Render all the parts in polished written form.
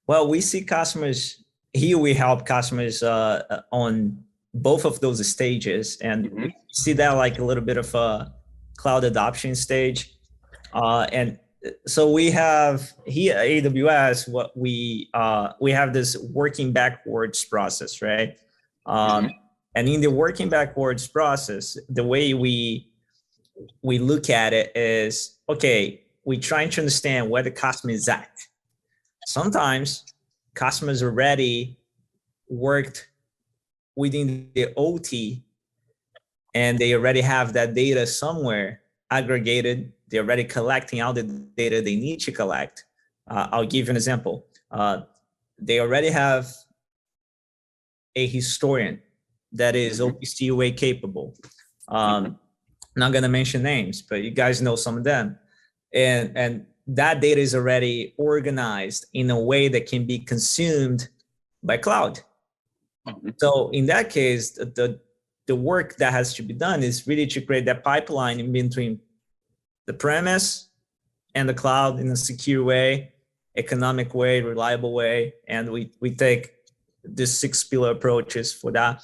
Well, we see customers here. We help customers on both of those stages, and we see that like a little bit of a cloud adoption stage. And so we have here at AWS what we have this working backwards process, right? And in the working backwards process, the way we look at it is, okay, we're trying to understand where the customer is at. Sometimes customers already worked within the OT and they already have that data somewhere aggregated. They're already collecting all the data they need to collect. I'll give you an example. They already have a historian that is OPC UA capable. Not gonna mention names, but you guys know some of them. And that data is already organized in a way that can be consumed by cloud. So in that case, the work that has to be done is really to create that pipeline in between the premise and the cloud in a secure way, economic way, reliable way. And we take these 6 pillar approaches for that.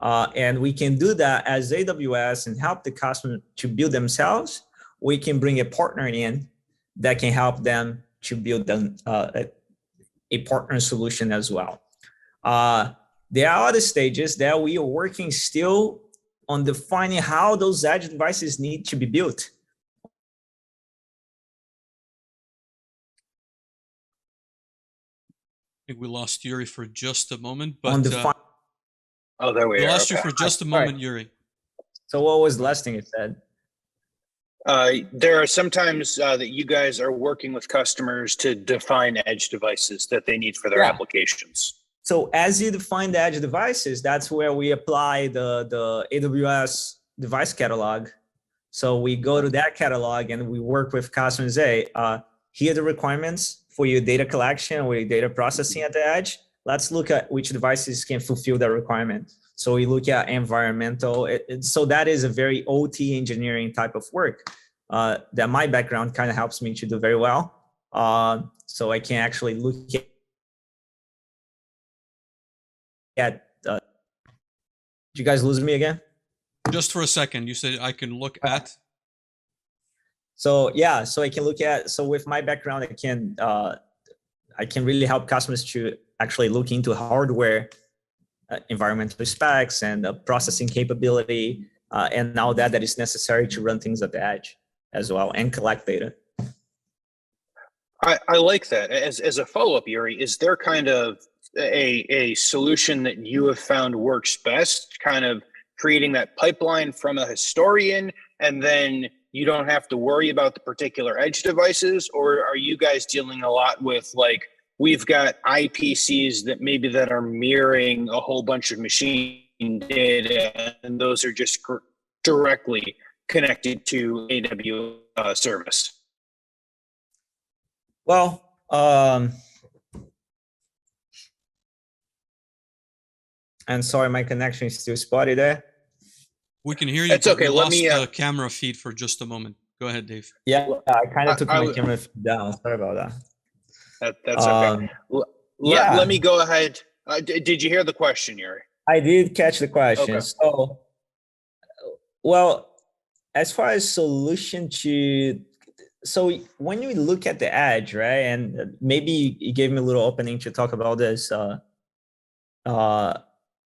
And we can do that as AWS and help the customer to build themselves. We can bring a partner in that can help them to build a partner solution as well. There are other stages that we are working still on defining how those edge devices need to be built. I think we lost Yuri for just a moment, but oh, there we are. We lost you for just a moment, Yuri. So what was the last thing you said? There are sometimes that you guys are working with customers to define edge devices that they need for their applications. So as you define the edge devices, that's where we apply the AWS device catalog. So we go to that catalog and we work with customers. Hey, here are the requirements for your data collection or your data processing at the edge. Let's look at which devices can fulfill that requirement. So we look at environmental. So that is a very OT engineering type of work that my background kind of helps me to do very well. So I can actually look at, did you guys lose me again? Just for a second, you said I can look at? So yeah, so I can look at, so with my background, I can really help customers to actually look into hardware, environmental specs and processing capability, and all that is necessary to run things at the edge as well and collect data. I like that. As a follow-up, Yuri, is there kind of a solution that you have found works best, kind of creating that pipeline from a historian, and then you don't have to worry about the particular edge devices? Or are you guys dealing a lot with, like, we've got IPCs that are mirroring a whole bunch of machine data, and those are just directly connected to AWS service? Well, and sorry, my connection is still spotty there. We can hear you. That's okay. Let me the camera feed for just a moment. Go ahead, Dave. Yeah, I kind of took my camera feed down. Sorry about that. That's okay. Let me go ahead. Did you hear the question, Yuri? I did catch the question. Okay. So, well, as far as solution to, so when you look at the edge, right, and maybe you gave me a little opening to talk about this,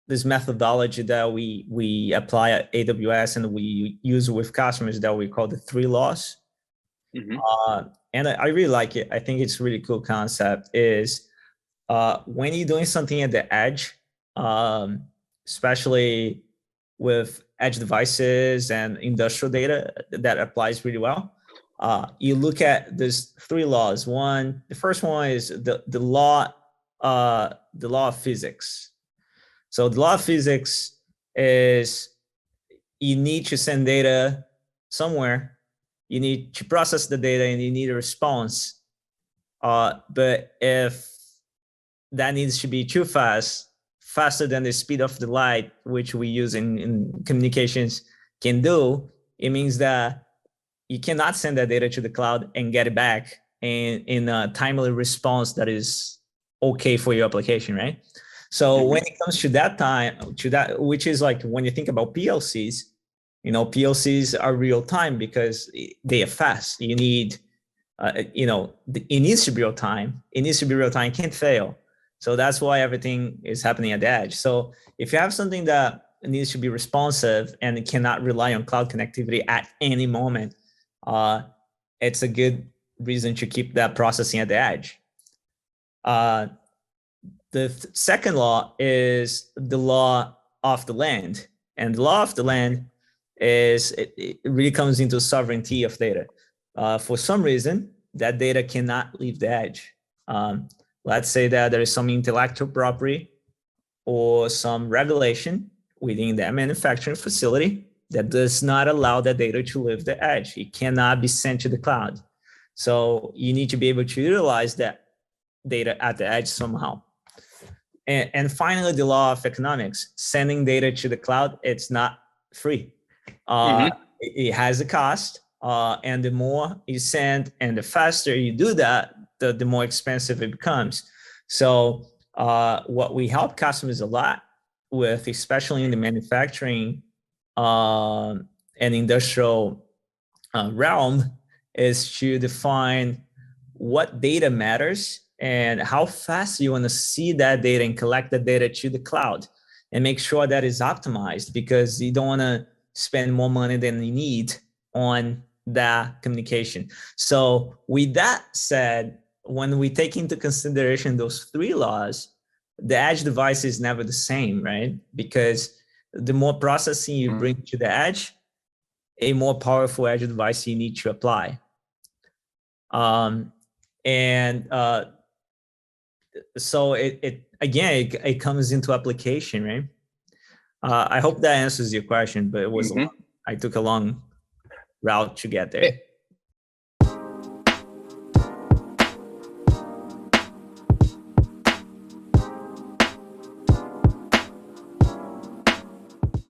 this methodology that we apply at AWS and we use with customers that we call the 3 laws. And I really like it. I think it's a really cool concept. Is when you're doing something at the edge, especially with edge devices and industrial data, that applies really well. You look at these 3 laws. The first one is the law of physics. So the law of physics is you need to send data somewhere, you need to process the data, and you need a response. But if that needs to be too faster than the speed of the light, which we use in communications can do, it means that you cannot send that data to the cloud and get it back in a timely response that is okay for your application, right? So when it comes to that, which is like when you think about PLCs, PLCs are real time because they are fast. You need, it needs to be real time. It needs to be real time, can't fail. So that's why everything is happening at the edge. So if you have something that needs to be responsive and it cannot rely on cloud connectivity at any moment, it's a good reason to keep that processing at the edge. The second law is the law of the land. And the law of the land is, it really comes into sovereignty of data. For some reason, that data cannot leave the edge. Let's say that there is some intellectual property or some regulation within that manufacturing facility that does not allow that data to leave the edge. It cannot be sent to the cloud. So you need to be able to utilize that data at the edge somehow. And finally, the law of economics, sending data to the cloud, it's not free. It has a cost, and the more you send and the faster you do that, the more expensive it becomes. So what we help customers a lot with, especially in the manufacturing and industrial realm, is to define what data matters and how fast you want to see that data and collect the data to the cloud, and make sure that is optimized, because you don't want to spend more money than you need on that communication. So with that said, when we take into consideration those three laws, the edge device is never the same, right? Because the more processing you bring to the edge, a more powerful edge device you need to apply. So it comes into application, right? I hope that answers your question, but it was I took a long route to get there.